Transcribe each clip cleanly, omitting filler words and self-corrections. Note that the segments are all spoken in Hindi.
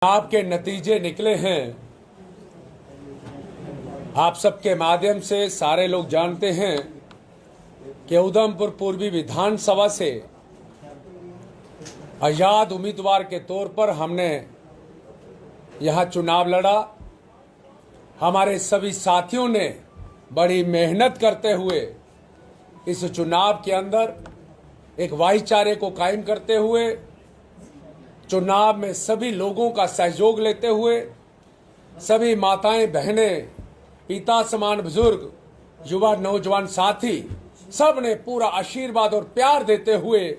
आपके नतीजे निकले हैं। आप सबके माध्यम से सारे लोग जानते हैं कि उधमपुर पूर्वी विधानसभा से आजाद उम्मीदवार के तौर पर हमने यहां चुनाव लड़ा। हमारे सभी साथियों ने बड़ी मेहनत करते हुए इस चुनाव के अंदर एक भाईचारे को कायम करते हुए, चुनाव में सभी लोगों का सहयोग लेते हुए, सभी माताएं बहनें, पिता समान बुजुर्ग, युवा नौजवान साथी सब ने पूरा आशीर्वाद और प्यार देते हुए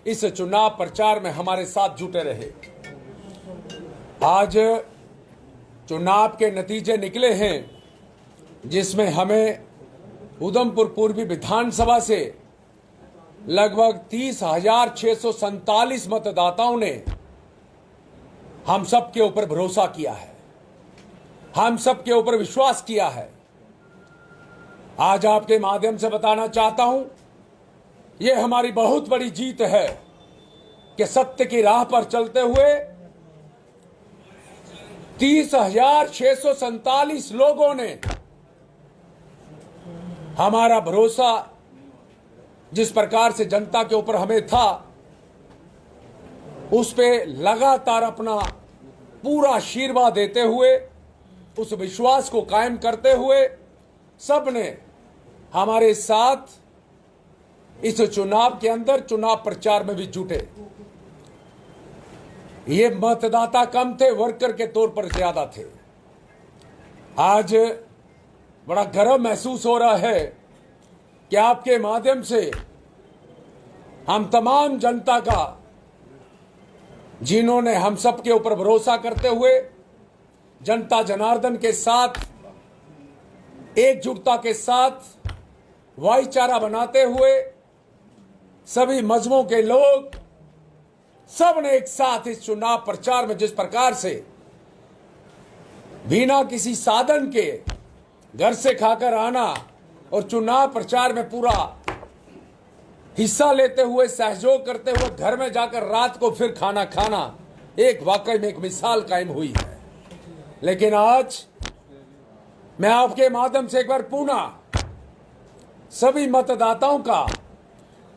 इस चुनाव प्रचार में हमारे साथ जुटे रहे। आज चुनाव के नतीजे निकले हैं जिसमें हमें उधमपुर पूर्वी विधानसभा से लगभग 30,647 मतदाताओं ने हम सब के ऊपर भरोसा किया है, हम सब के ऊपर विश्वास किया है। आज आपके माध्यम से बताना चाहता हूं, यह हमारी बहुत बड़ी जीत है कि सत्य की राह पर चलते हुए 30,647 लोगों ने हमारा भरोसा जिस प्रकार से जनता के ऊपर हमें था, उस पे लगातार अपना पूरा आशीर्वाद देते हुए, उस विश्वास को कायम करते हुए सब ने हमारे साथ इस चुनाव के अंदर चुनाव प्रचार में भी जुटे। ये मतदाता कम थे, वर्कर के तौर पर ज्यादा थे। आज बड़ा गर्व महसूस हो रहा है कि आपके माध्यम से हम तमाम जनता का, जिन्होंने हम सब के ऊपर भरोसा करते हुए जनता जनार्दन के साथ, एकजुटता के साथ, भाईचारा बनाते हुए सभी मजहबों के लोग सब ने एक साथ इस चुनाव प्रचार में जिस प्रकार से बिना किसी साधन के घर से खाकर आना और चुनाव प्रचार में पूरा हिस्सा लेते हुए, सहयोग करते हुए घर में जाकर रात को फिर खाना खाना, एक वाकई में एक मिसाल कायम हुई है। लेकिन आज मैं आपके माध्यम से एक बार पुनः सभी मतदाताओं का,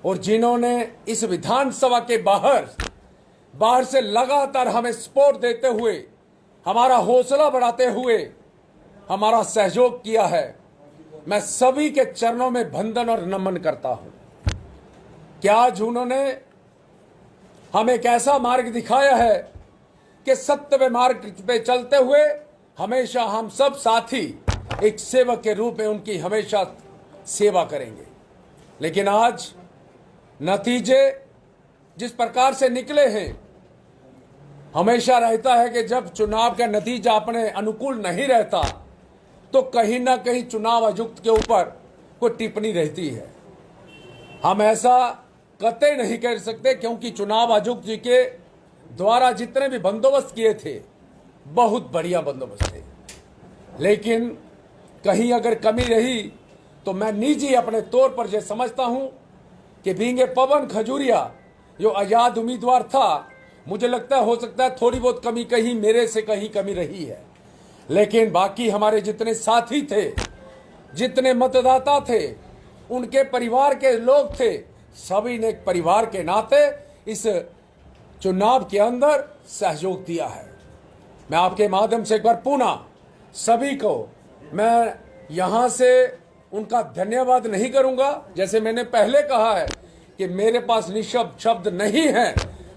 और जिन्होंने इस विधानसभा के बाहर से लगातार हमें सपोर्ट देते हुए, हमारा हौसला बढ़ाते हुए हमारा सहयोग किया है, मैं सभी के चरणों में वंदन और नमन करता हूं। क्या आज उन्होंने हमें एक ऐसा मार्ग दिखाया है कि सत्य के मार्ग पे चलते हुए हमेशा हम सब साथी एक सेवक के रूप में उनकी हमेशा सेवा करेंगे। लेकिन आज नतीजे जिस प्रकार से निकले हैं, हमेशा रहता है कि जब चुनाव का नतीजा अपने अनुकूल नहीं रहता तो कहीं ना कहीं चुनाव आयुक्त के ऊपर कोई टिप्पणी रहती है। हम ऐसा कतई नहीं कर सकते, क्योंकि चुनाव आयुक्त जी के द्वारा जितने भी बंदोबस्त किए थे बहुत बढ़िया बंदोबस्त थे। लेकिन कहीं अगर कमी रही तो मैं निजी अपने तौर पर यह समझता हूं कि बींगे पवन खजूरिया जो आजाद उम्मीदवार था, मुझे लगता है हो सकता है थोड़ी बहुत कमी कहीं मेरे से कहीं कमी रही है। लेकिन बाकी हमारे जितने साथी थे, जितने मतदाता थे, उनके परिवार के लोग थे, सभी ने एक परिवार के नाते इस चुनाव के अंदर सहयोग दिया है। मैं आपके माध्यम से एक बार पुनः सभी को मैं यहां से उनका धन्यवाद नहीं करूंगा। जैसे मैंने पहले कहा है कि मेरे पास निशब्द शब्द नहीं है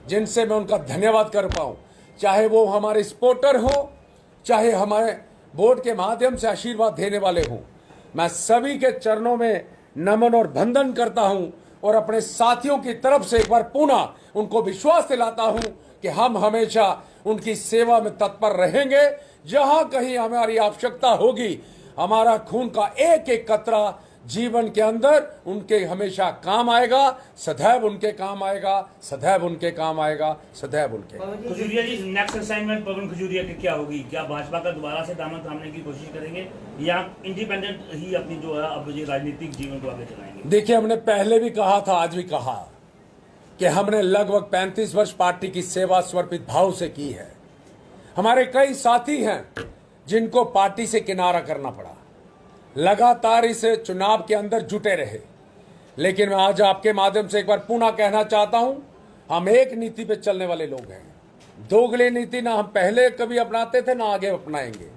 जिनसे मैं उनका धन्यवाद कर पाऊं, चाहे वो हमारे सपोर्टर हो, चाहे हमारे वोट के माध्यम से आशीर्वाद देने वाले हों। मैं सभी के चरणों में नमन और वंदन करता हूं और अपने साथियों की तरफ से एक बार पुनः उनको विश्वास दिलाता हूं कि हम हमेशा उनकी सेवा में तत्पर रहेंगे। जहां कहीं हमारी आवश्यकता होगी, हमारा खून का एक एक कतरा जीवन के अंदर उनके हमेशा काम आएगा, सदैव उनके काम आएगा, सदैव उनके काम आएगा, सदैव उनके। खजूरिया जी, नेक्स्ट असाइनमेंट पवन खजूरिया की क्या होगी? क्या भाजपा का दोबारा से दामन थामने की कोशिश करेंगे या इंडिपेंडेंट ही अपनी जो है अब ये राजनीतिक जीवन को आगे चलाएंगे? देखिए, हमने पहले भी कहा था, आज भी कहा कि हमने लगभग 35 वर्ष पार्टी की सेवा समर्पित भाव से की है। हमारे कई साथी हैं जिनको पार्टी से किनारा करना पड़ा, लगातार इस चुनाव के अंदर जुटे रहे। लेकिन मैं आज आपके माध्यम से एक बार पुनः कहना चाहता हूं, हम एक नीति पे चलने वाले लोग हैं। दोगली नीति ना हम पहले कभी अपनाते थे ना आगे अपनाएंगे।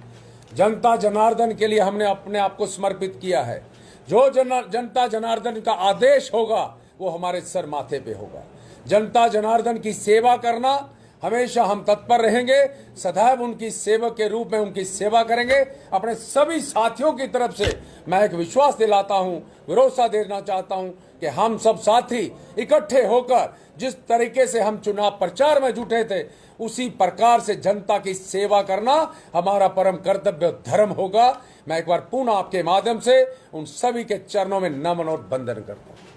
जनता जनार्दन के लिए हमने अपने आप को समर्पित किया है। जो जनता जनार्दन का आदेश होगा वो हमारे सर माथे पे होगा। जनता जनार्दन की सेवा करना हमेशा हम तत्पर रहेंगे, सदैव उनकी सेवक के रूप में उनकी सेवा करेंगे। अपने सभी साथियों की तरफ से मैं एक विश्वास दिलाता हूं, भरोसा देना चाहता हूं कि हम सब साथी इकट्ठे होकर जिस तरीके से हम चुनाव प्रचार में जुटे थे, उसी प्रकार से जनता की सेवा करना हमारा परम कर्तव्य धर्म होगा। मैं एक बार पुनः आपके माध्यम से उन सभी के चरणों में नमन और वंदन करता हूं।